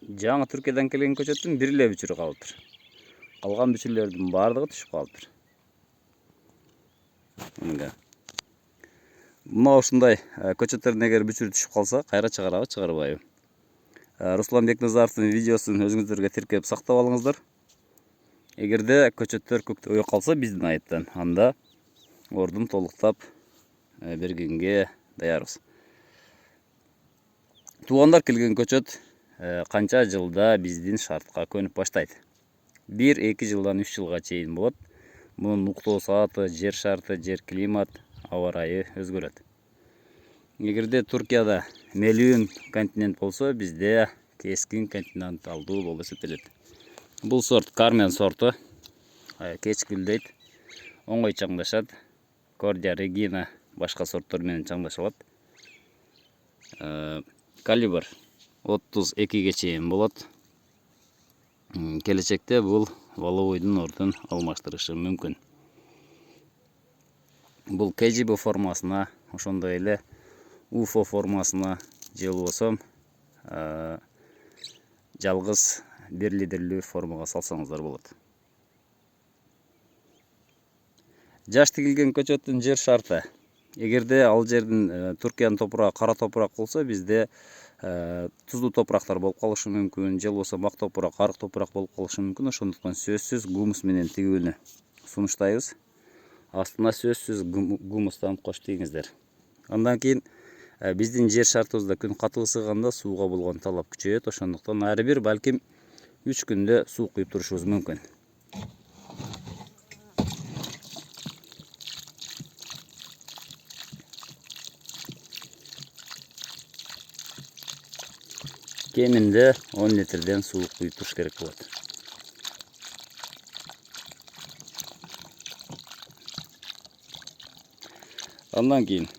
жаңы Түркиядан келген көчөттүн бир эле бүчүрү калыптыр. Калган бүчүрлөрдүн баардыгы түшүп калыптыр. Мына ушундай көчөттөрдүн эгер бүчүрү түшүп калса, кайра чыгарабы, чыгарбайбы? Руслан Бекназаровдун видеосун өзүңүздөргө тиркеп сактап алыңыздар. Эгерде көчөттөр көктөбөй калса биздин айыптан, анда ордун толуктап бергенге даярбыз. Туугандар келген көчөт канча жылда биздин шартка көнүп баштайт. 1-2 жылдан 3 жылга чейин болот. Мунун уктоо сааты, жер шарты, жер климат, аба ырайы өзгөрөт. Эгерде Туркияда мелүүн континент болсо, бизде кескин континенталдуу болуп эсептелет. Бул сорт Кармен сорту, кеч гүлдөйт, оңой чаңдашат. Кордия Регина башка сорттор менен чаңдаша алат. Калибр 32ге чейин болот. Келечекте бул воловойдун ордун алмаштырышы мүмкүн. Бул KGB формасына, ошондой эле UFO формасына же болбосо жалгыз бир лидерлүү формага салсаңыздар болот. Жаш тигилген көчөттүн жер шарты. Эгерде ал жердин Туркиянын топурагы кара топурак болсо, бизде тузлуу топурактар болуп калышы мүмкүн, же болбосо мак топурак, арык топурак болуп калышы мүмкүн. Ошондуктан сөзсүз гумус менен тигүүнү сунуштайбыз. Астына сөзсүз гумустан кошуп тигиңиздер. Андан кийин биздин жер шартыбызда күн катуу ысыганда сууга болгон талап күчөйөт. Ошондуктан ар бир балким 3 күндө суу куюп турушубуз мүмкүн. Кеминде 10 литрден суу куюп туруш керек болот. Андан кийин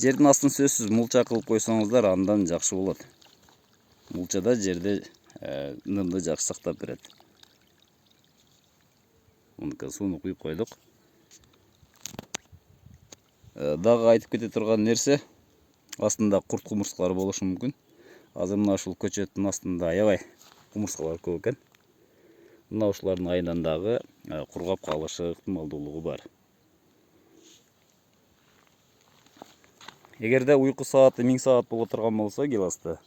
жердин астын сөзсүз мулча кылып койсоңуздар, андан жакшы болот. Мулчада жерде нымды жакшы сактап берет. Мындан сууну куюп койдук. Дагы айтып кете турган нерсе, астында курт кумурскалар болушу мүмкүн. Азыр мына ушул көчөттүн астында аябай кумурскалар көп экен. Мына ушулардын айынан дагы кургап калышы ыктымалдуулугу бар. Эгерде уйку сааты 1000 саат боло турган болсо, гиласты,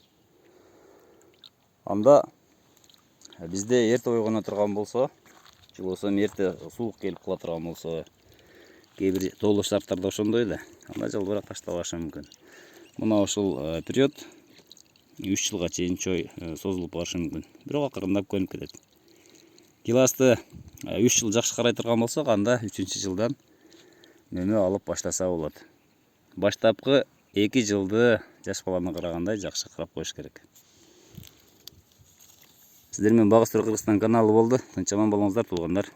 анда бизде эрте ойгоно турган болсо, же болбосо эрте суук келип кала турган болсо, кээ бир тоолуу шарттарда ошондой да, анда жалбырак таштабашы мүмкүн. Мына ушул период 3 жылга чейин созулуп барышы мүмкүн. Бирок акырындап көнүп кетет. Гиласты 3 жыл жакшы карай турган болсок, анда 3-жылдан нөмө алып баштаса болот. Баштапкы 2 жылды жаш баланы карагандай жакшы карап коюш керек. Сиздер менен Багыстыр Кыргызстан каналы болду. Тынч аман болуңуздар, туугандар.